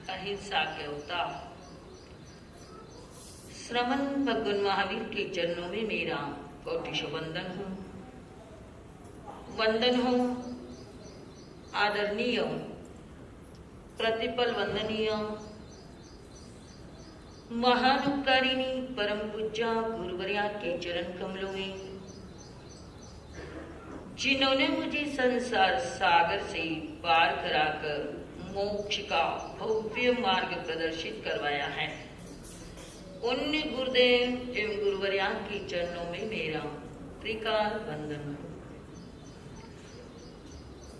अहिंसा के अवतार श्रवण भगवान महावीर के चरणों में मेरा कोटिश वंदन हो आदरणीय प्रतिपल वंदनीय महान उपकारिणी परम पूज्य गुरुवर्या के चरण कमलों में, जिन्होंने मुझे संसार सागर से पार कराकर मोक्ष का भव्य मार्ग प्रदर्शित करवाया है, उन गुरुदेव एवं गुरुवर्या के चरणों में मेरा त्रिकाल वंदन।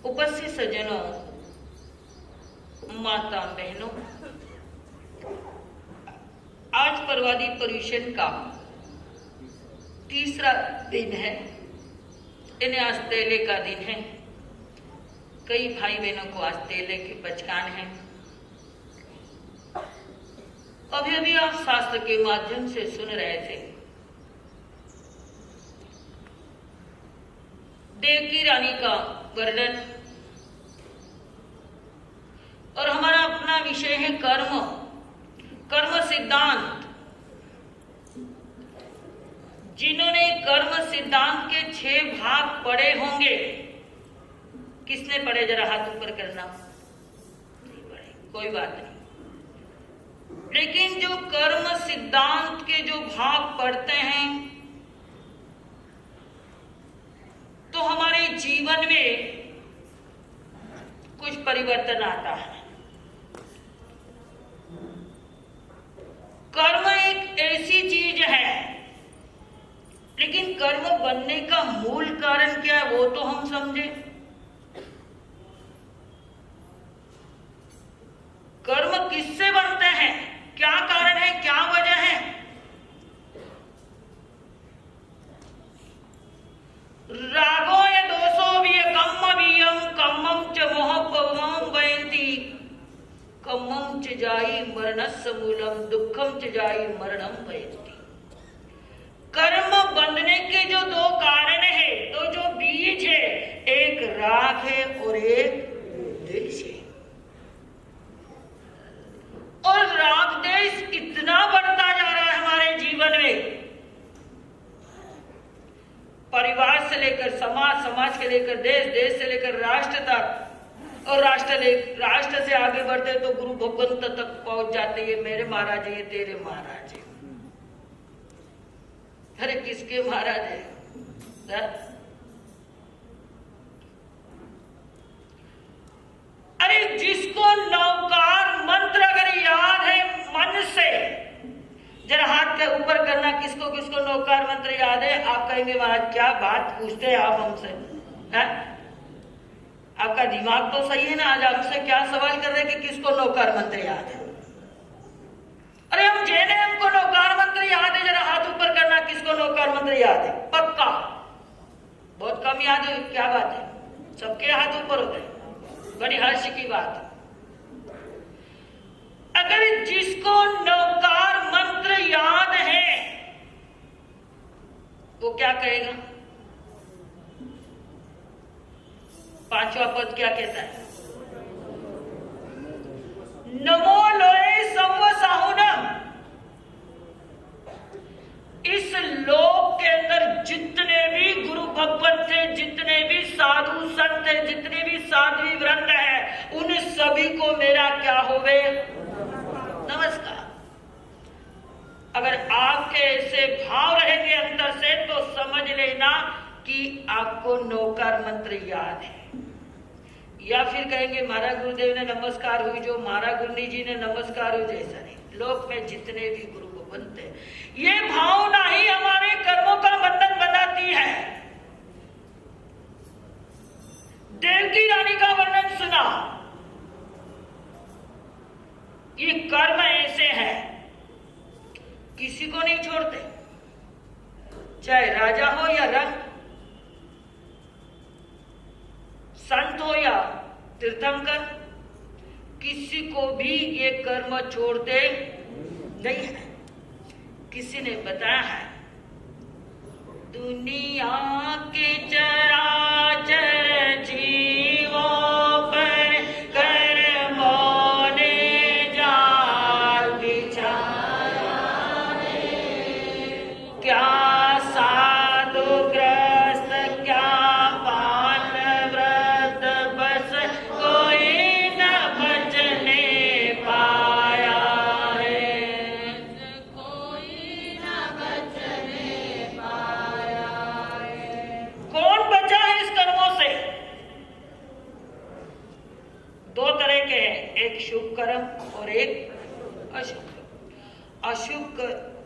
उपस्थित सज्जनों, माता बहनों, आज परवादी पर्यूषण का तीसरा दिन है। इन्हें आज तेले का दिन है। कई भाई बहनों को आज तेले के पचकान है। अभी अभी आप शास्त्र के माध्यम से सुन रहे थे, देवकी रानी का वर्णन, और हमारा अपना विषय है कर्म, कर्म सिद्धांत। जिन्होंने कर्म सिद्धांत के 6 भाग पढ़े होंगे, किसने पढ़े जरा हाथ ऊपर करना। नहीं पढ़े, कोई बात नहीं। लेकिन जो कर्म सिद्धांत के जो भाग पढ़ते हैं, तो हमारे जीवन में कुछ परिवर्तन आता है। कर्म एक ऐसी चीज है, लेकिन कर्म बनने का मूल कारण क्या है वो तो हम समझे। कर्म किससे बनते हैं, क्या कारण है, क्या वजह है। रागो या दोषो भी कम्म कम्मम च मोह पवम वयंती कम्मम च जाई मरणस्य मूलम दुखम च जाई मरणम वयंती। कर्म बनने के जो 2 कारण है, तो जो बीज है, एक राग है और एक द्वेष है। और राग देश इतना बढ़ता जा रहा है हमारे जीवन में, परिवार से लेकर समाज, समाज से लेकर देश, देश से लेकर राष्ट्र तक, और राष्ट्र से आगे बढ़ते तो गुरु भगवंत तक पहुंच जाते। ये मेरे महाराज, ये तेरे महाराज है। अरे किसके महाराज है? अरे जिसको नौकार मंत्र अगर याद है मन से, जरा हाथ के ऊपर करना। किसको किसको नौकार मंत्र याद है? आप कहेंगे महाराज क्या बात पूछते हैं आप हमसे, हैं? आपका दिमाग तो सही है ना, आज आपसे क्या सवाल कर रहे हैं कि किसको नौकार मंत्र याद है। अरे हम जैन हैं, हमको नौकार मंत्र याद है। जरा हाथ ऊपर करना, किसको नौकार मंत्र याद है? पक्का बहुत कम याद है, क्या बात है? सबके हाथ ऊपर हो गए, बड़ी हर्ष की बात। अगर जिसको नौकार मंत्र याद है, वो क्या कहेगा? 5वां पद क्या कहता है? नमो लोए संव साहुनम। इस लोक के अंदर जितने भी गुरु भगवत थे, जितने भी साधु संत है, जितने भी साध्वी वृंद है, उन सभी को मेरा क्या होवे? नमस्कार। अगर आपके ऐसे भाव रहेंगे अंदर से, तो समझ लेना कि आपको नौकार मंत्र याद है। या फिर कहेंगे मारा गुरुदेव ने नमस्कार हुई, जो मारा गुरुनी जी ने नमस्कार हुई, जैसा नहीं। लोक में जितने भी गुरु को बनते हैं, ये भावना ही हमारे कर्मों का बंधन बनाती है। देवकी रानी का वर्णन सुना। ये कर्म ऐसे है, किसी को नहीं छोड़ते, चाहे राजा हो या रंग, संत हो या तीर्थंकर, किसी को भी ये कर्म छोड़ते नहीं है। किसी ने बताया है, दुनिया के चराचर जीवों पर कर्मों ने जा शुभ कर्म और एक अशुभ कर्म। अशुभ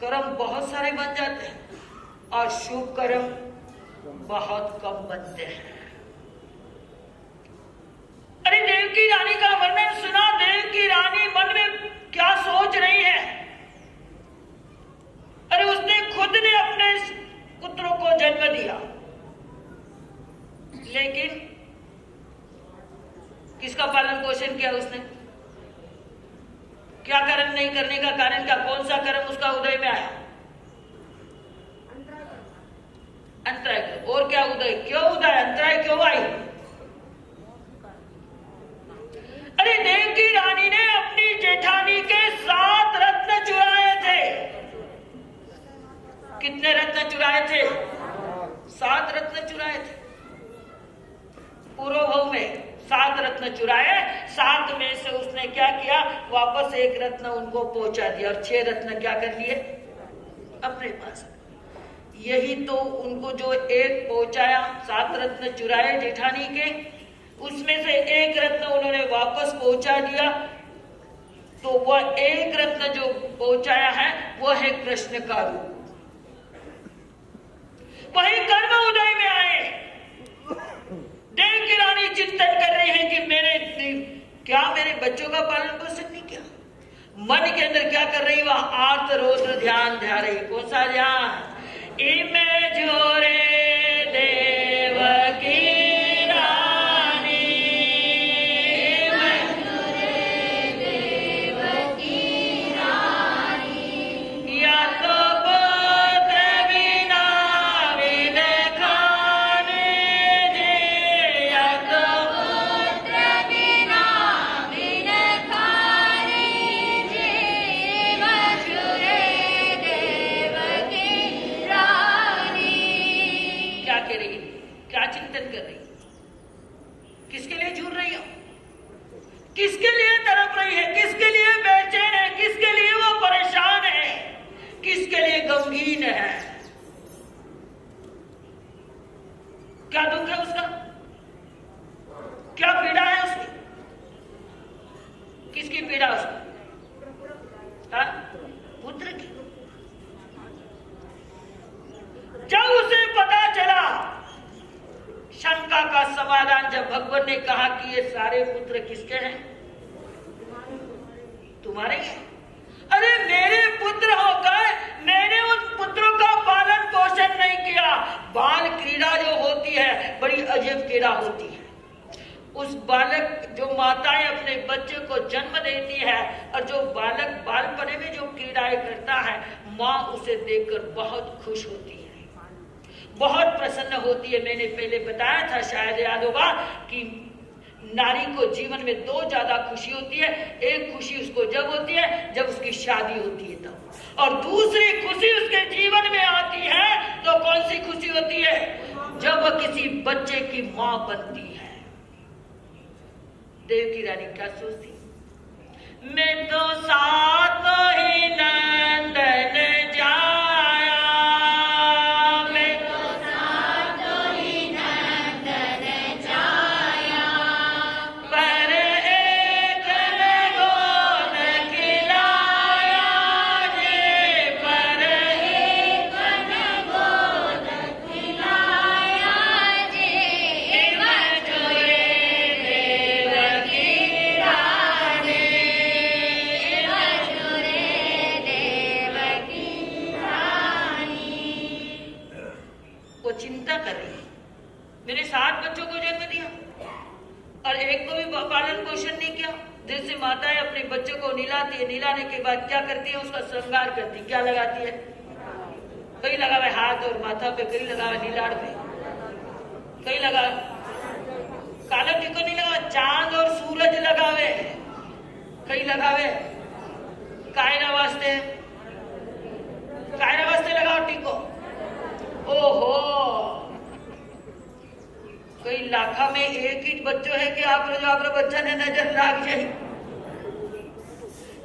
कर्म बहुत सारे बन जाते हैं और शुभ कर्म बहुत कम बनते हैं। अरे देवकी रानी का वर्णन सुना। देवकी रानी मन में क्या सोच रही है? अरे उसने खुद ने अपने पुत्रों को जन्म दिया, लेकिन किसका पालन पोषण किया उसने? क्या कर्म नहीं करने का कारण क्या? कौन सा कर्म उसका उदय में आया? अंतराय। और क्या उदय? क्यों उदय? अंतराय क्यों आई? अरे देवकी रानी ने अपनी जेठानी के 7 रत्न चुराए थे। कितने रत्न चुराए थे? 7 रत्न चुराए थे। पूर्व भाव में 7 रत्न चुराए। 7 में से उसने क्या किया? वापस 1 रत्न उनको पहुंचा दिया और 6 रत्न क्या कर लिए अपने पास। यही तो उनको जो 1 पहुंचाया, 7 रत्न चुराए जेठानी के, उसमें से 1 रत्न उन्होंने वापस पहुंचा दिया। तो वह 1 रत्न जो पहुंचाया है वह है कृष्ण का रूप। वही कर्म उदय में आए। देवकी रानी चिंतन कर रही है कि मैंने क्या मेरे बच्चों का पालन पोषण नहीं किया। मन के अंदर क्या कर रही? वह आर्त रौद्र ध्यान ध्या रही। कौन सा ध्यान? इमे जोरे देवकी गमगीन है? क्या दुख है उसका? क्या पीड़ा है उसकी? किसकी पीड़ा उसकी? पुत्र की। जब उसे पता चला, शंका का समाधान जब भगवान ने कहा कि ये सारे पुत्र किसके हैं? तुम्हारे हैं। अरे मेरे पुत्र होकर मैंने उन पुत्रों का पालन पोषण नहीं किया। बाल क्रीड़ा जो होती है बड़ी अजीब क्रीड़ा होती है। उस बालक जो माताएं अपने बच्चे को जन्म देती है और जो बालक बालपने में जो क्रीड़ाएं करता है, माँ उसे देखकर बहुत खुश होती है, बहुत प्रसन्न होती है। मैंने पहले बताया था, शायद याद होगा, कि नारी को जीवन में 2 ज्यादा खुशी होती है। एक खुशी उसको जब होती है जब उसकी शादी होती है तब, और दूसरी खुशी उसके जीवन में आती है तो कौन सी खुशी होती है? जब वह किसी बच्चे की मां बनती है। देवकी रानी क्या सोचती? मैं तो साथ ही नंदन जाया, मैं तो साथ ही नंदन जाया, पर एक गोद खिलाया जे, पर एक गोद खिलाया जे, मधुरे देवकी रानी, मधुरे देवकी रानी। वो चिंता कर रही है, मैंने 7 बच्चों को जन्म दिया और एक को भी पालन पोषण नहीं किया। जैसे माताएं अपने बच्चों को निलाती है, निलाने के बाद क्या करती है? उसका श्रृंगार करती है। क्या लगाती है? कहीं लगावे हाथ और माथा पे, कहीं लगावे नीलाड़ पे, कहीं लगा काला टीको नहीं लगा, चांद और सूरज लगावे, कहीं लगावे कायरा वास्ते, कायरा वास्ते लगाओ टीको। ओहो, कोई लाखा में एक ही बच्चों है कि आप बच्चा ने नजर लाग जाए।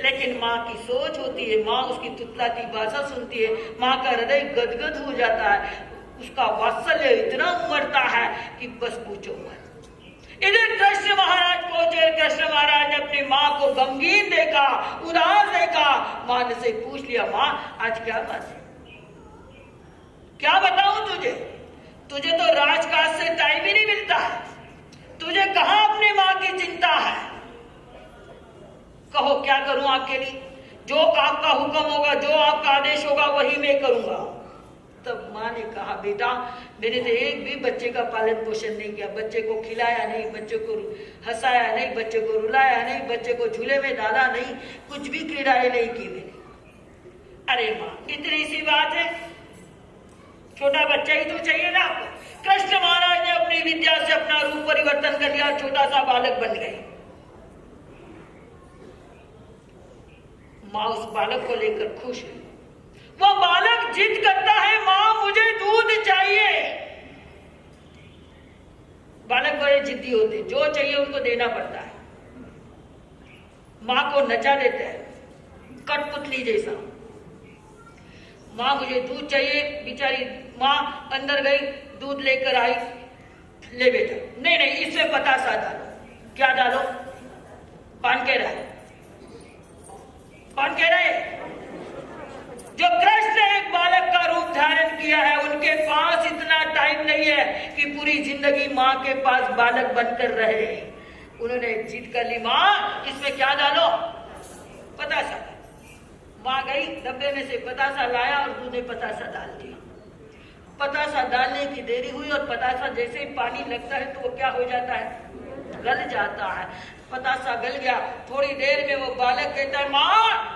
लेकिन माँ की सोच होती है, माँ उसकी तुतलाती भाषा सुनती है, माँ का हृदय गदगद हो जाता है, उसका वात्सल्य इतना उमड़ता है कि बस पूछो मत। इधर कृष्ण महाराज पहुंचे। कृष्ण महाराज ने अपनी माँ को गमगीन देखा, उदास देखा। माँ ने से पूछ लिया, माँ आज क्या बात है, क्या बताऊं तुझे? तुझे तो राजकाज से टाइम ही नहीं मिलता है, तुझे कहां अपनी माँ की चिंता है? कहो क्या करूं आपके लिए? जो आपका हुक्म होगा, जो आपका आदेश होगा वही मैं करूंगा। तब माँ ने कहा, बेटा मैंने तो एक भी बच्चे का पालन पोषण नहीं किया, बच्चे को खिलाया नहीं, बच्चे को हंसाया नहीं, बच्चे को रुलाया नहीं, बच्चे को झूले में डाला नहीं, कुछ भी क्रीड़ाएं नहीं की मैंने। अरे माँ इतनी सी बात है, छोटा बच्चा ही तो चाहिए ना आपको। कृष्ण महाराज ने अपनी विद्या से अपना रूप परिवर्तन कर लिया, छोटा सा बालक बन गए। माँ उस बालक को लेकर खुश हुई। वो बालक जिद करता है, माँ मुझे दूध चाहिए। बालक बड़े जिद्दी होते, जो चाहिए उनको देना पड़ता है। माँ को नचा देते हैं कठपुतली जैसा। माँ मुझे दूध चाहिए, बेचारी माँ अंदर गई, दूध लेकर आई। ले बेटा, नहीं नहीं इसमें पतासा डालो। क्या डालो? पान कह रहा है, पान कह रहे। जो कृष्ण ने एक बालक का रूप धारण किया है, उनके पास इतना टाइम नहीं है कि पूरी जिंदगी माँ के पास बालक बनकर रहे। उन्होंने जिद कर ली, माँ इसमें क्या डालो? पतासा। माँ गई, डब्बे में से पतासा लाया और दूध में पतासा डाल दिया। पतासा डालने की देरी हुई और पतासा जैसे ही पानी लगता है तो वो क्या हो जाता है? गल जाता है। पतासा गल गया। थोड़ी देर में वो बालक कहता है, माँ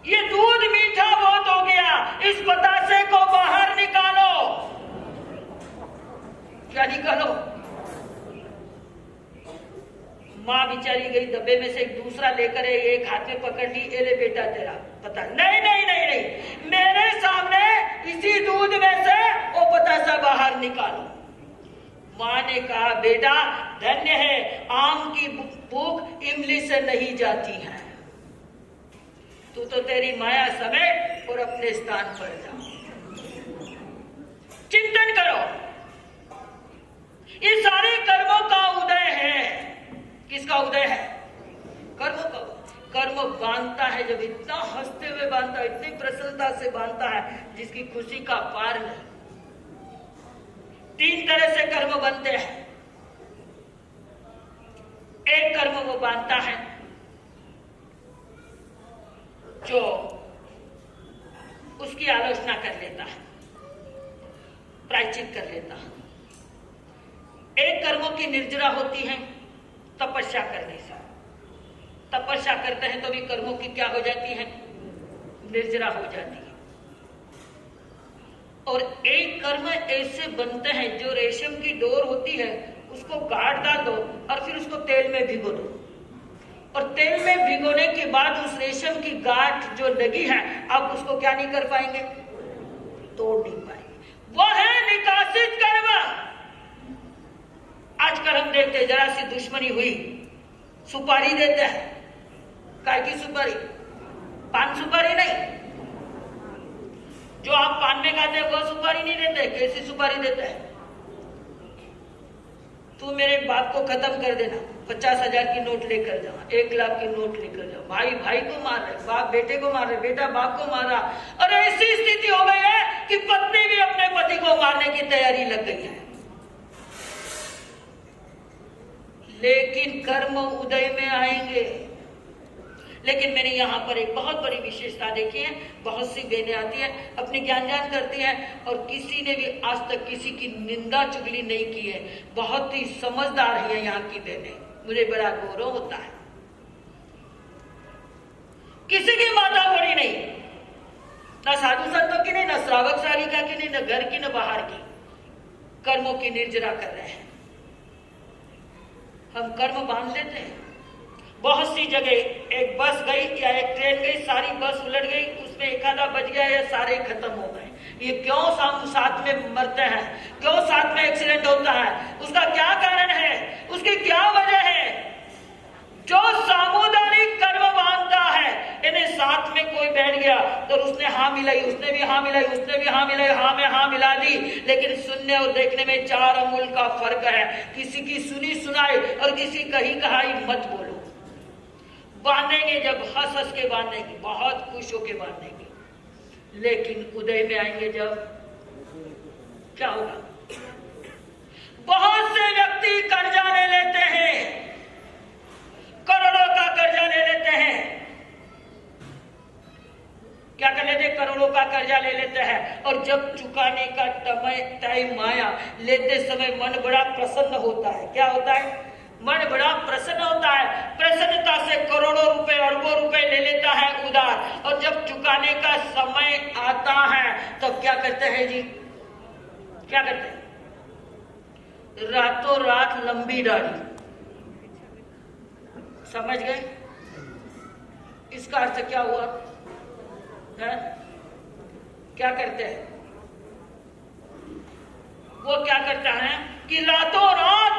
ये दूध मीठा बहुत हो गया, इस पतासे को बाहर निकालो। क्या निकालो? माँ बेचारी गई, डब्बे में से एक दूसरा लेकर एक हाथ में पकड़ ली। ले बेटा तेरा पता। नहीं नहीं नहीं नहीं, मेरे सामने इसी दूध में से वो पतासा बाहर निकालो। माँ ने कहा, बेटा धन्य है, आम की भूख इमली से नहीं जाती है। तू तो तेरी माया समेट और अपने स्थान पर जा। चिंतन करो, ये सारे कर्मों का उदय है। किसका उदय है? कर्मों का। कर्म बांधता है जब इतना हंसते हुए बांधता है, इतनी प्रसन्नता से बांधता है जिसकी खुशी का पार नहीं। 3 तरह से कर्म बनते हैं। एक कर्म वो बांधता है जो उसकी आलोचना कर लेता है, प्रायश्चित कर लेता है। एक कर्मों की निर्जरा होती है तपस्या करने से। तपस्या करते हैं तो भी कर्मों की क्या हो जाती है? निर्जरा हो जाती है। और एक कर्म ऐसे बनते हैं जो रेशम की डोर होती है, उसको गाढ़ डाल दो और फिर उसको तेल में भिगो दो, और तेल में भिगोने के बाद उस रेशम की गांठ जो लगी है, आप उसको क्या नहीं कर पाएंगे? तोड़ नहीं पाएंगे। वो है निकासित कर्म। आजकल हम देखते हैं, जरा सी दुश्मनी हुई, सुपारी देते हैं। काय की सुपारी? पान सुपारी नहीं। जो आप पान में खाते हैं वो सुपारी नहीं देते। कैसी सुपारी देते हैं? तू मेरे बाप को खत्म कर देना, 50,000 की नोट लेकर जाओ, 1 लाख की नोट लेकर जाओ। भाई भाई को मार रहे, बाप बेटे को मार रहे, बेटा बाप को मार रहा। और ऐसी स्थिति हो गई है कि पत्नी भी अपने पति को मारने की तैयारी लग गई है। लेकिन कर्म उदय में आएंगे। लेकिन मैंने यहाँ पर एक बहुत बड़ी विशेषता देखी है। बहुत सी बहनें आती हैं, अपनी ज्ञान करती हैं, और किसी ने भी आज तक किसी की निंदा चुगली नहीं की है। बहुत ही समझदार है यहाँ की बहनें, मुझे बड़ा गौरव होता है। किसी की माता बड़ी नहीं, ना साधु संतों की नहीं, ना श्रावक सारिका की नहीं, ना घर की, ना बाहर की। कर्मों की निर्जरा कर रहे हैं। हम कर्म बांध लेते हैं। बहुत सी जगह एक बस गई या एक ट्रेन गई, सारी बस उलट गई, उसमें एक आधा बच गया या सारे खत्म हो गए। ये क्यों साथ में मरते हैं? क्यों साथ में एक्सीडेंट होता है? उसका क्या कारण है? उसकी क्या वजह है? जो सामुदायिक कर्म बांधता है, इन्हें साथ में कोई बैठ गया तो उसने हाँ मिलाई, उसने भी हाँ मिलाई, उसने भी हाँ मिलाई, हाँ में हाँ मिला दी। लेकिन सुनने और देखने में 4 अंगुल का फर्क है। किसी की सुनी सुनाई और किसी कही कहाई मत बोलो। बांधेंगे जब हंस हंस के बांधेंगे, बहुत खुश होके बांधेंगे, लेकिन उदय में आएंगे जब क्या होगा? बहुत से व्यक्ति कर्जा ले लेते हैं, करोड़ों का कर्जा ले लेते हैं। क्या कर लेते? करोड़ों का कर्जा ले लेते हैं, और जब चुकाने का टाइम आया, लेते समय मन बड़ा प्रसन्न होता है। क्या होता है? मन बड़ा प्रसन्न होता है। प्रसन्नता से करोड़ों रुपए, अरबों रुपए ले लेता है उधार, और जब चुकाने का समय आता है तब क्या करते हैं जी? क्या करते हैं? रातों रात लंबी दाढ़ी। समझ गए? इसका अर्थ क्या हुआ है? क्या करते हैं वो? क्या करता है कि रातों रात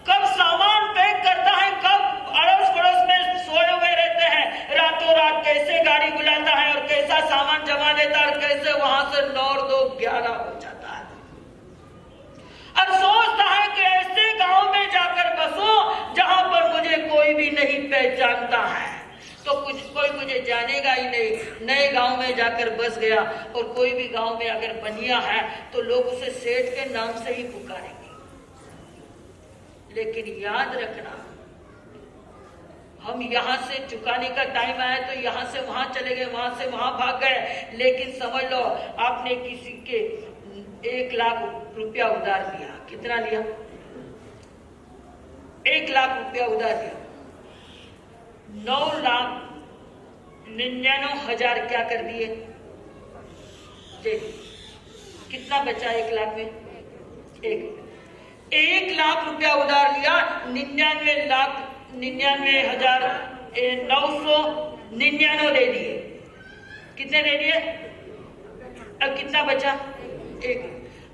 कब सामान पैक करता है, कब अड़ोस पड़ोस में सोए हुए रहते हैं, रातों रात कैसे गाड़ी बुलाता है और कैसा सामान जमा देता है, और कैसे वहां से 9 और 2 11 हो जाता है, और सोचता है कि ऐसे गांव में जाकर बसो जहां पर मुझे कोई भी नहीं पहचानता है, तो कोई मुझे जानेगा ही नहीं। नए गांव में जाकर बस गया, और कोई भी गांव में अगर बनिया है तो लोग उसे सेठ के नाम से ही पुकारेंगे। लेकिन याद रखना, हम यहां से चुकाने का टाइम आया तो यहां से वहां चले गए, वहां से वहां भाग गए, लेकिन समझ लो आपने किसी के 1 लाख रुपया उधार लिया। कितना लिया? 1 लाख रुपया उधार लिया। 9,99,000 क्या कर दिए? कितना बचा 1 लाख में? 1 लाख रुपया उधार लिया, 99,999 दे दिए। कितने दे दिए? अब कितना बचा? 1।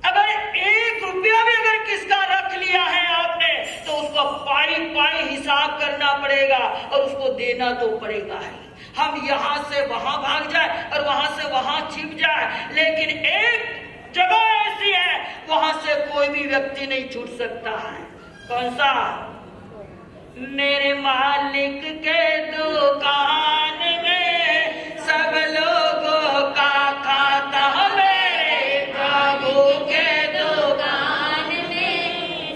अगर 1 रुपया भी अगर किसका रख लिया है आपने, तो उसको पाई पाई हिसाब करना पड़ेगा, और उसको देना तो पड़ेगा ही। हम यहां से वहां भाग जाए और वहां से वहां छिप जाए, लेकिन एक जगह ऐसी है वहां से कोई भी व्यक्ति नहीं छूट सकता है। कौन सा? मेरे मालिक के दुकान में सब लोगों का खाता, मेरे प्रभु के दुकान में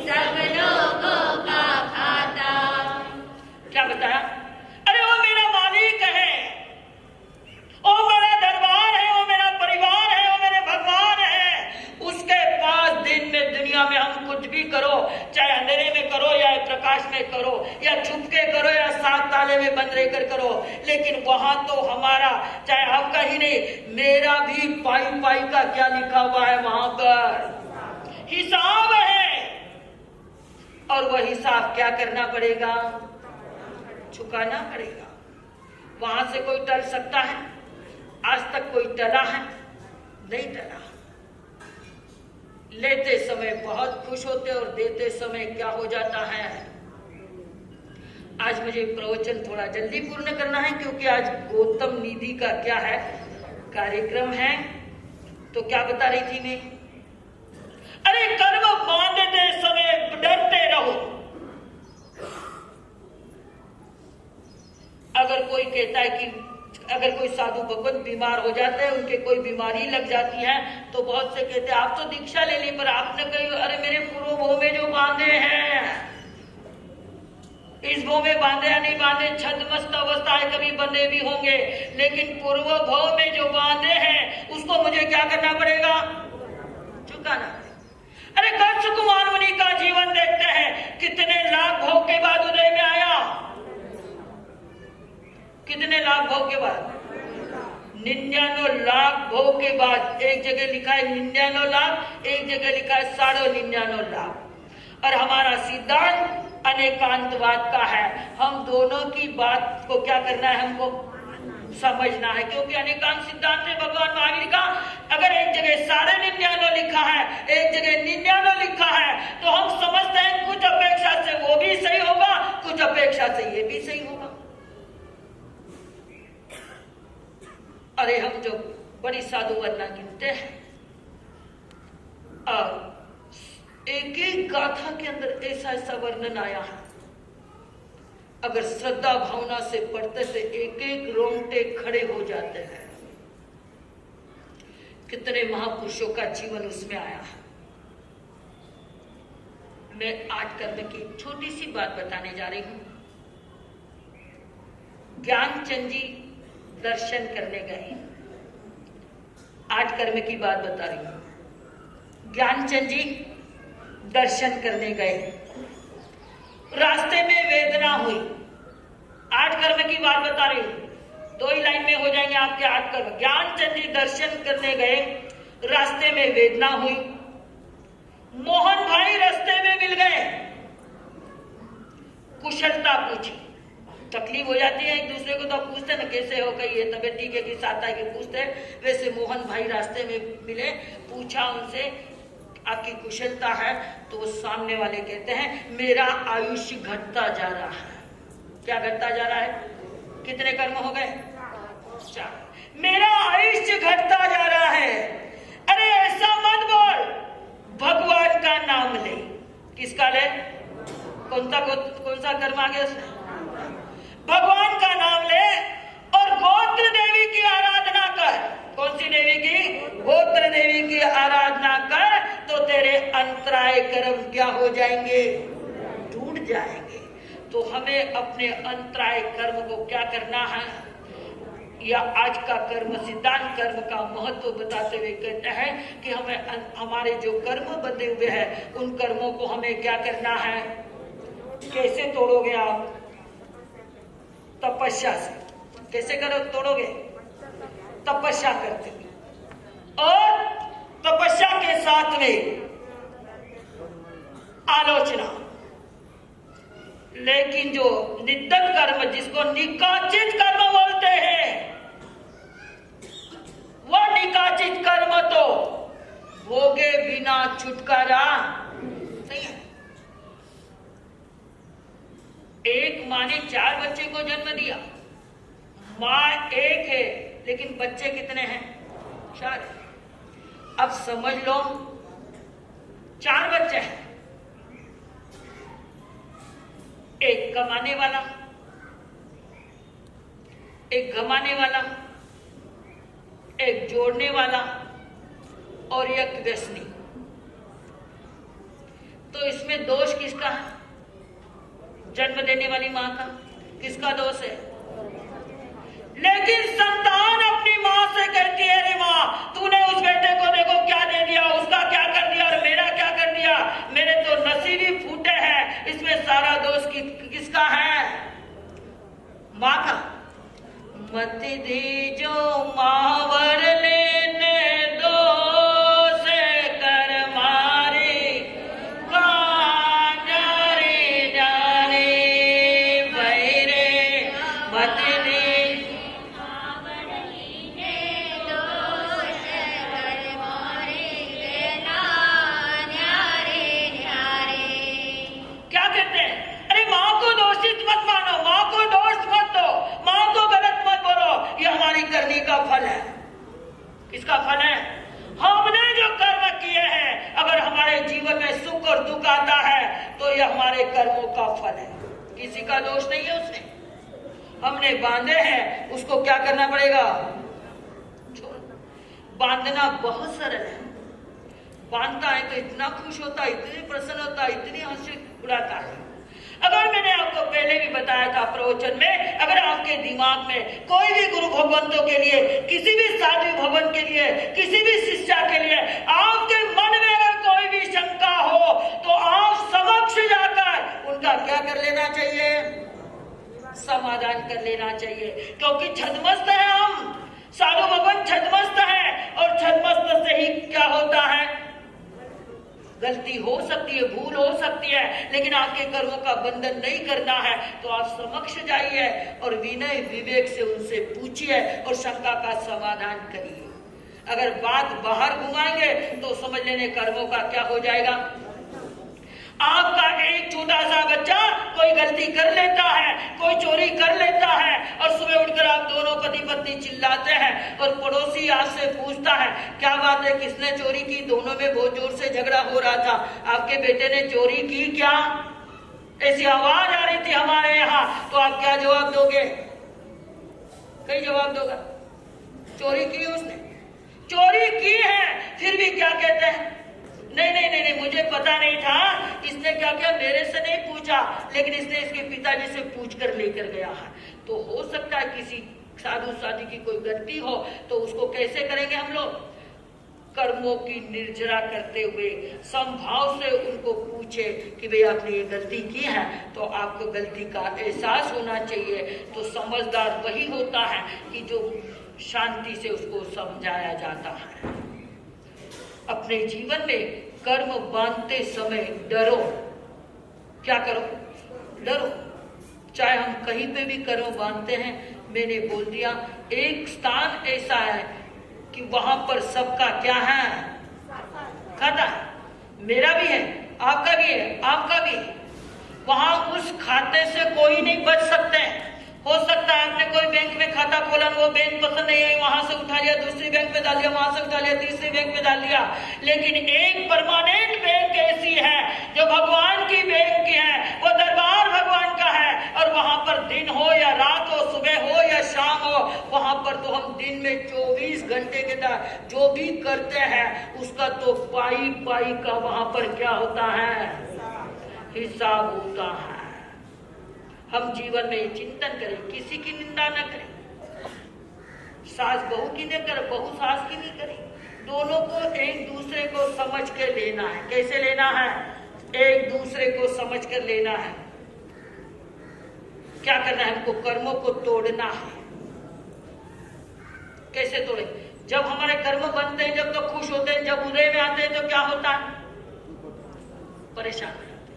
सब लोगों का खाता। क्या बताया? अरे वो मेरा मालिक है, वो मेरा दरबार है, वो मेरा परिवार है, वो मेरे भगवान है। उसके पास दिन में दुनिया में हम कुछ भी करो, चाहे अंधेरे में करो या प्रकाश में करो, या छुप के करो या 7 ताले में बंद रहकर करो, लेकिन वहां तो हमारा, चाहे आपका ही नहीं, मेरा भी पाई पाई का क्या लिखा हुआ है? वहां पर हिसाब है, और वह हिसाब क्या करना पड़ेगा? चुकाना पड़ेगा। वहां से कोई टल सकता है? आज तक कोई टला है? नहीं टला। लेते समय बहुत खुश होते और देते समय क्या हो जाता है? आज मुझे प्रवचन थोड़ा जल्दी पूर्ण करना है, क्योंकि आज गौतम निधि का क्या है? कार्यक्रम है। तो क्या बता रही थी मैं? अरे कर्म बांधते समय डरते रहो। अगर कोई कहता है कि अगर कोई साधु भगवत बीमार हो जाते हैं, उनके कोई बीमारी लग जाती है, तो बहुत से कहते हैं आप तो दीक्षा ले ली, पर आपने कही अरे मेरे पूर्व भोग में जो बांधे हैं, इस भोग में बांधे या नहीं बांधे, छद्मस्त अवस्था है, कभी बंधे भी होंगे, लेकिन पूर्व भोग में जो बांधे हैं उसको मुझे क्या करना पड़ेगा? चुकाना। अरे गच्छ कुमार मुनि का जीवन देखते हैं, कितने लाख भोग के बाद उदय में आया? कितने लाख भोग के बाद? 99 लाख भोग के बाद। एक जगह लिखा है 99 लाख, एक जगह लिखा है 99.5 लाख। और हमारा सिद्धांत अनेकांतवाद का है। हम दोनों की बात को क्या करना है? हमको समझना है, क्योंकि अनेकांत सिद्धांत में भगवान महावीर का अगर एक जगह 99.5 लिखा है, एक जगह 99 लिखा है, तो हम समझते हैं कुछ अपेक्षा से वो भी सही होगा, कुछ अपेक्षा से ये भी सही होगा। अरे हम जो बड़ी साधु वरना गिनते हैं और एक एक गाथा के अंदर ऐसा ऐसा वर्णन आया है, अगर श्रद्धा भावना से पढ़ते से एक एक रोंगटे खड़े हो जाते हैं। कितने महापुरुषों का जीवन उसमें आया है। मैं आठ कर्म की छोटी सी बात बताने जा रही हूं। ज्ञानचंद जी दर्शन करने गए, आठ कर्म की बात बता रही हूं। ज्ञानचंद जी दर्शन करने गए, रास्ते में वेदना हुई। आठ कर्म की बात बता रही हूं, 2 ही लाइन में हो जाएंगे आपके आठ कर्म। ज्ञानचंद जी दर्शन करने गए, रास्ते में वेदना हुई। मोहन भाई रास्ते में मिल गए, कुशलता पूछी। तकलीफ हो जाती है एक दूसरे को तो पूछते ना, कैसे हो, कहीं ये तबीयत ठीक है कि साथ है कि पूछते। वैसे मोहन भाई रास्ते में मिले, पूछा उनसे आपकी कुशलता है, तो वो सामने वाले कहते हैं मेरा आयुष्य घटता जा रहा है। क्या घटता जा रहा है? कितने कर्म हो गए? 4। मेरा आयुष्य घटता जा रहा है। अरे ऐसा मत बोल, भगवान का नाम ले। किसका ले? कौन सा कर्म आ गया उसमें? भगवान का नाम ले और गोत्र देवी की आराधना कर। कौन सी देवी की? गोत्र देवी की आराधना कर, तो तेरे अंतराय कर्म क्या हो जाएंगे? टूट जाएंगे। तो हमें अपने अंतराय कर्म को क्या करना है? या आज का कर्म सिद्धांत कर्म का महत्व बताते हुए कहते हैं कि हमें हमारे जो कर्म बंधे हुए हैं उन कर्मों को हमें क्या करना है? कैसे तोड़ोगे आप? तपस्या से। कैसे करो तोड़ोगे? तपस्या करते हुए, और तपस्या के साथ में आलोचना। लेकिन जो निंदक कर्म, जिसको निकाचित कर्म बोलते हैं, वह निकाचित कर्म तो भोगे बिना छुटकारा नहीं है। एक माँ ने 4 बच्चे को जन्म दिया, माँ एक है लेकिन बच्चे कितने हैं? 4। अब समझ लो 4 बच्चे हैं, एक कमाने वाला, एक गमाने वाला, एक जोड़ने वाला और एक व्यसनी। तो इसमें दोष किसका है? जन्म देने वाली मां का। किसका दोष है? लेकिन संतान अपनी मां से कहती है अरे मां, तूने उस बेटे को देखो क्या दे दिया, उसका क्या कर दिया और मेरा क्या कर दिया, मेरे तो नसीब ही फूटे हैं। इसमें सारा दोष किसका है? मां का। मत दीजो मावर लेने दो से कर मारी जारी जारी भैरे। मत दी मावर लेने दो से कर मारी न्यारे न्यारे। क्या कहते हैं? अरे माँ को दोषित मत मानो, माँ को दोष मत दो, माँ को गलत मत बोलो। ये हमारी करनी का फल है। किसका फल है? हमने जो कर्म किए हैं, अगर हमारे जीवन में सुख और दुख आता है तो ये हमारे कर्मों का फल है। किसी का दोष नहीं है उसमें। हमने बांधे हैं, उसको क्या करना पड़ेगा? बांधना बहुत सरल है। बांधता है तो इतना खुश होता है, इतनी प्रसन्न होता है, इतनी हंसी उड़ाता है। अगर मैंने आपको पहले भी बताया था प्रवचन में, अगर आपके दिमाग में कोई भी गुरु भगवंतों के लिए, किसी भी साधु भगवान के लिए, किसी भी शिष्या के लिए आपके मन में अगर कोई भी शंका हो तो आप समक्ष जाकर उनका क्या कर लेना चाहिए? समाधान कर लेना चाहिए। क्योंकि छद्मस्त है हम, साधु भगवान छद्मस्त है, और छद्मस्त से ही क्या होता है? गलती हो सकती है, भूल हो सकती है, लेकिन आपके कर्मों का बंधन नहीं करना है तो आप समक्ष जाइए और विनय विवेक से उनसे पूछिए और शंका का समाधान करिए। अगर बात बाहर घुमाएंगे तो समझ लेने कर्मों का क्या हो जाएगा? आपका एक छोटा सा बच्चा कोई गलती कर लेता है, कोई चोरी कर लेता है, और सुबह उठकर आप दोनों पति पत्नी पत्नी चिल्लाते हैं और पड़ोसी आज से पूछता है क्या बात है, किसने चोरी की। दोनों में बहुत जोर से झगड़ा हो रहा था। आपके बेटे ने चोरी की क्या, ऐसी आवाज आ रही थी हमारे यहाँ। तो आप क्या जवाब दोगे, कई जवाब दोगा। चोरी की उसने, चोरी की है, फिर भी क्या कहते हैं, नहीं नहीं नहीं नहीं मुझे पता नहीं था। इसने क्या किया, मेरे से नहीं पूछा, लेकिन इसने इसके पिताजी से पूछ कर लेकर गया है। तो हो सकता है किसी साधु साधी की कोई गलती हो, तो उसको कैसे करेंगे हम लोग, कर्मों की निर्जरा करते हुए समभाव से उनको पूछे कि भाई आपने ये गलती की है, तो आपको गलती का एहसास होना चाहिए। तो समझदार वही होता है कि जो शांति से उसको समझाया जाता है। अपने जीवन में कर्म बांधते समय डरो, क्या करो, डरो। चाहे हम कहीं पे भी कर्म बांधते हैं, मैंने बोल दिया एक स्थान ऐसा है कि वहां पर सबका क्या है, खाता है। मेरा भी है, आपका भी है, आपका भी है। वहां उस खाते से कोई नहीं बच सकते। हो सकता है आपने कोई बैंक में खाता खोला, वो बैंक पसंद नहीं है, वहां से उठा लिया, दूसरी बैंक में डाल दिया, वहां से उठा लिया, तीसरी बैंक में डाल दिया। लेकिन एक परमानेंट बैंक ऐसी है जो भगवान की बैंक की है, वो दरबार भगवान का है। और वहां पर दिन हो या रात हो, सुबह हो या शाम हो, वहां पर तो हम दिन में 24 घंटे के अंदर जो भी करते हैं उसका तो पाई पाई का वहां पर क्या होता है, हिसाब होता है। हम जीवन में चिंतन करें, किसी की निंदा न करें, सास बहू की न करें, बहू सास की नहीं करें। दोनों को एक दूसरे को समझ कर लेना है। कैसे लेना है, एक दूसरे को समझ कर लेना है। क्या करना है, हमको कर्मों को तोड़ना है। कैसे तोड़े, जब हमारे कर्म बनते हैं जब तो खुश होते हैं, जब उदय में आते हैं तो क्या होता है, परेशान हो जाते हैं।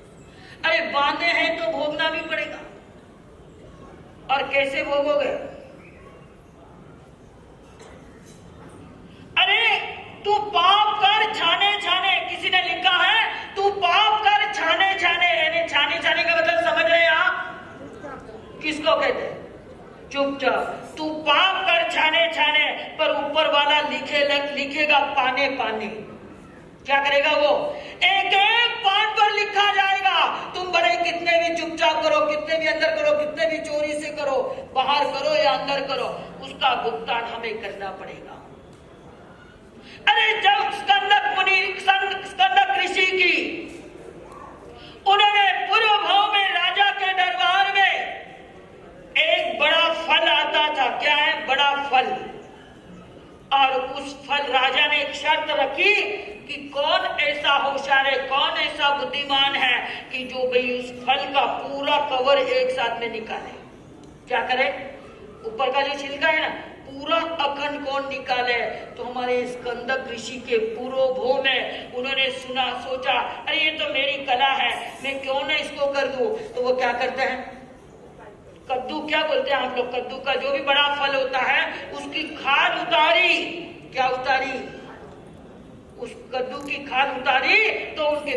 अरे बांधे हैं तो भोगना भी पड़ेगा। और कैसे भोगोगे, अरे तू पाप कर छाने छाने, किसी ने लिखा है तू पाप कर छाने छाने, यानी छाने छाने का मतलब समझ रहे हैं आप, किसको कहते हैं, चुपचाप। तू पाप कर छाने छाने, पर ऊपर वाला लिखेगा पाने पाने। क्या करेगा वो, एक एक पान पर लिखा जाएगा। तुम भले कितने भी चुपचाप करो, कितने भी अंदर करो, कितने भी चोरी से करो, बाहर करो या अंदर करो, उसका भुगतान हमें करना पड़ेगा। अरे जब स्कंदक ऋषि की, उन्होंने पूर्व भाव में राजा के दरबार में एक बड़ा फल आता था। क्या है, बड़ा फल। और उस फल, राजा ने एक शर्त रखी कि कौन ऐसा होशियार है, कौन ऐसा बुद्धिमान है कि जो भाई उस फल का पूरा कवर एक साथ में निकाले। क्या करे, ऊपर का जो छिलका है ना, पूरा अखंड कौन निकाले। तो हमारे स्कंदक ऋषि के पूर्वभो में उन्होंने सुना, सोचा अरे ये तो मेरी कला है, मैं क्यों ना इसको कर दूं। तो वो क्या करते हैं, कद्दू, क्या बोलते हैं आप लोग, कद्दू का जो भी बड़ा फल होता है उसकी खाल उतारी। क्या उतारी, उस कद्दू की खाल उतारी, तो उनके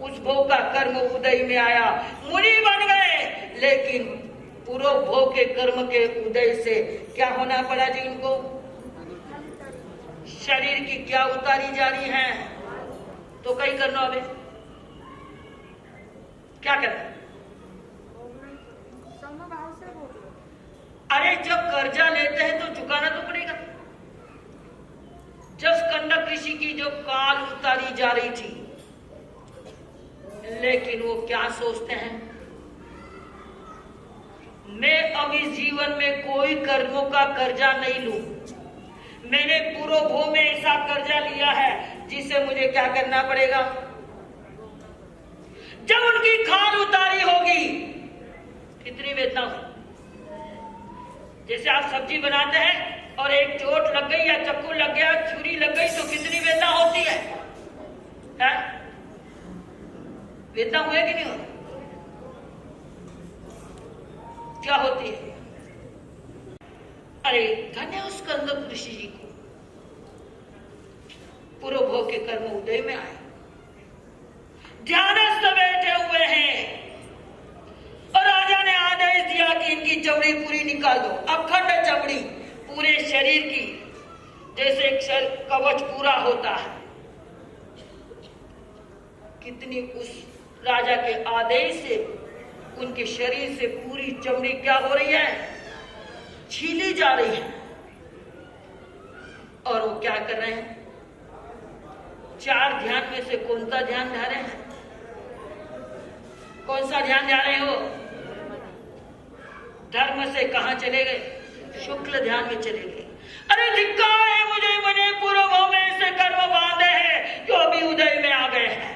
उस भोग का कर्म उदय में आया, मुनि बन गए। लेकिन पूर्व भोग के कर्म के उदय से क्या होना पड़ा जी उनको, शरीर की क्या उतारी जा रही है। तो कई करना अभी क्या करना, अरे जब कर्जा लेते हैं तो चुकाना तो पड़ेगा। जब स्कंदक ऋषि की जो काल उतारी जा रही थी, लेकिन वो क्या सोचते हैं, मैं अब इस जीवन में कोई कर्मों का कर्जा नहीं लूं। मैंने पूर्व भोग में ऐसा कर्जा लिया है जिसे मुझे क्या करना पड़ेगा। जब उनकी खाल उतारी होगी, कितनी वेदना हो। जैसे आप सब्जी बनाते हैं और एक चोट लग गई या चक्कू लग गया, छुरी लग गई, तो कितनी वेदना होती है? वेदना हुए कि नहीं होती? क्या होती है? अरे धन्य उस स्कंदक ऋषि जी को, पूर्व भोग के कर्म उदय में आए, ध्यानस्थ बैठे हुए हैं और राजा ने आदेश दिया कि इनकी चमड़ी पूरी निकाल दो, अखंड चमड़ी पूरे शरीर की जैसे कवच पूरा होता है, कितनी उस राजा के आदेश से उनके शरीर से पूरी चमड़ी क्या हो रही है, छीली जा रही है। और वो क्या कर रहे हैं, 4 ध्यान में से कौन सा ध्यान ध्या रहे हैं? कौन सा ध्यान ध्या रहे हो? धर्म से कहां चले गए? शुक्ल ध्यान में चले गए। अरे धिक्कार है मुझे, मैंने पूर्व में से कर्म बांधे हैं जो अभी उदय में आ गए हैं।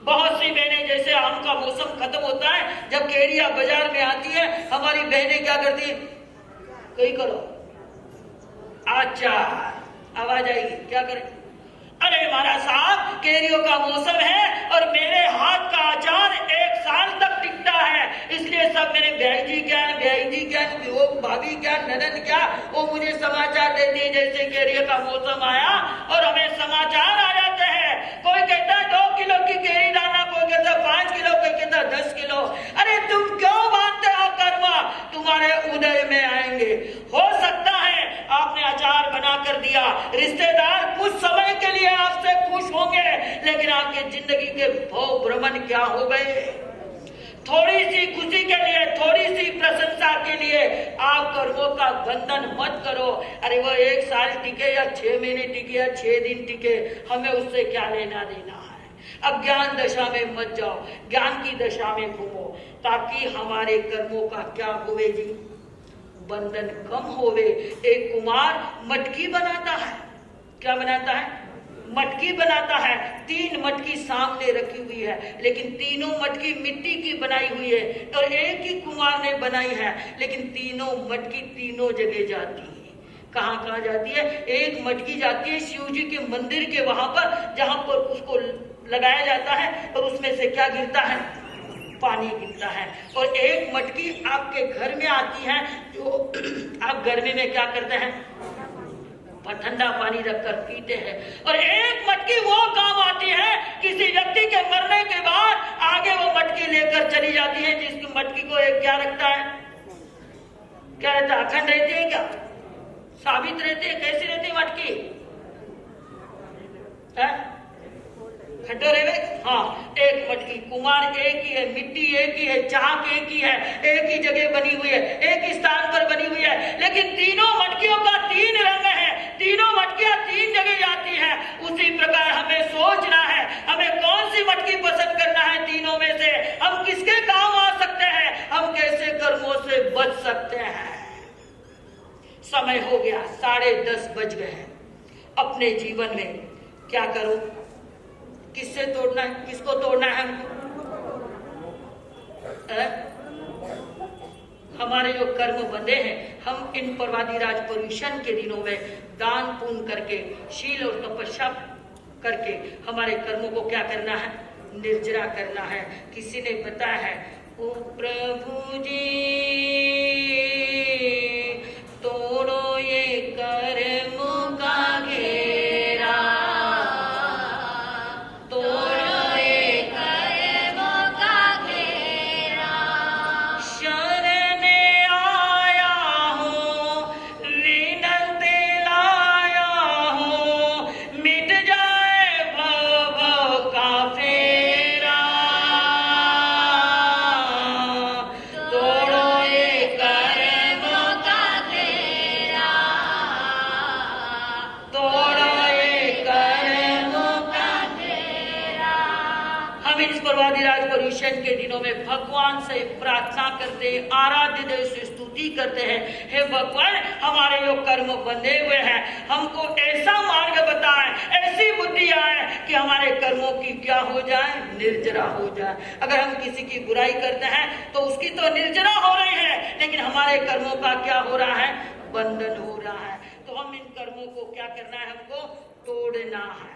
बहुत सी बहनें, जैसे आम का मौसम खत्म होता है, जब केरिया बाजार में आती है, हमारी बहनें क्या करती है, कोई करो आचार, आवाज आएगी, क्या करें? अरे महाराज साहब, केरियों का मौसम है और मेरे हाथ का अचार 1 साल तक टिकता है, इसलिए सब मेरे भाई जी क्या, वो भाभी क्या, ननद क्या, वो मुझे समाचार देती है जैसे केरिया का मौसम आया और हमें समाचार आ जाते हैं। कोई कहता है 2 किलो की केरी लाना, कोई कहता है 5 किलो, कोई कहता है 10 किलो। अरे तुम क्यों बांधते हो कर्म? तुम्हारे उदय में आएंगे। हो सकता है आपने अचार बना कर दिया, रिश्तेदार कुछ समय के लिए आपसे खुश होंगे, लेकिन आपके जिंदगी के भव भ्रमण क्या हो गए? थोड़ी सी खुशी के लिए, थोड़ी सी प्रशंसा के लिए आप कर्मों का बंधन मत करो। अरे वो 1 साल टिके या 6 महीने टिके या 6 दिन टिके, हमें उससे क्या लेना देना है। अज्ञान दशा में मत जाओ, ज्ञान की दशा में घूमो, ताकि हमारे कर्मों का क्या होवे जी, बंधन कम होवे। एक कुमार मटकी बनाता है, क्या बनाता है? मटकी बनाता है। 3 मटकी सामने रखी हुई है, लेकिन तीनों मटकी मिट्टी की बनाई हुई है, और एक ही कुमार ने बनाई है, लेकिन तीनों मटकी तीनों जगह जाती है। कहाँ जाती है? एक मटकी जाती है शिव जी के मंदिर के वहां पर, जहां पर उसको लगाया जाता है, और उसमें से क्या गिरता है? पानी गिरता है। और एक मटकी आपके घर में आती है, जो आप गर्मी में क्या करते हैं, ठंडा पानी रखकर पीते हैं। और एक मटकी वो काम आती है, किसी व्यक्ति के मरने के बाद आगे वो मटकी लेकर चली जाती है, जिसकी मटकी को एक क्या रखता है, क्या रहता है? अखंड रहती है क्या? साबित रहती है? कैसी रहती है मटकी? खड्डो रहे? हाँ, एक मटकी, कुमार एक ही है, मिट्टी एक ही है, चाक एक ही है, एक ही जगह बनी हुई है, एक ही स्थान पर बनी हुई है, लेकिन तीनों मटकियों का 3 रंग है, तीनों मटकियां 3 जगह जाती है। उसी प्रकार हमें सोचना है, हमें कौन सी मटकी पसंद करना है तीनों में से, हम किसके काम आ सकते हैं, हम कैसे कर्मों से बच सकते हैं। समय हो गया, 10:30 बज गए हैं। अपने जीवन में क्या करो, किससे तोड़ना है, किसको तोड़ना है हमको? हमारे जो कर्म बंधे हैं, हम इन प्रवादी राज पर्यूषण के दिनों में दान पुण्य करके, शील और तपस्या करके हमारे कर्मों को क्या करना है? निर्जरा करना है। किसी ने बताया है, ओ प्रभु जी तोड़ो ये कर्म का घेरा, के दिनों में भगवान से प्रार्थना करते हैं, आराध्य देव से स्तुति करते हैं, हे भगवान हमारे जो कर्म बंधे हुए हैं, हमको ऐसा मार्ग बताएं, ऐसी बुद्धि आए कि हमारे कर्मों की क्या हो जाए? निर्जरा हो जाए। अगर हम किसी की बुराई करते हैं तो उसकी तो निर्जरा हो रही है, लेकिन हमारे कर्मों का क्या हो रहा है? बंधन हो रहा है। तो हम इन कर्मों को क्या करना है? हमको तोड़ना है।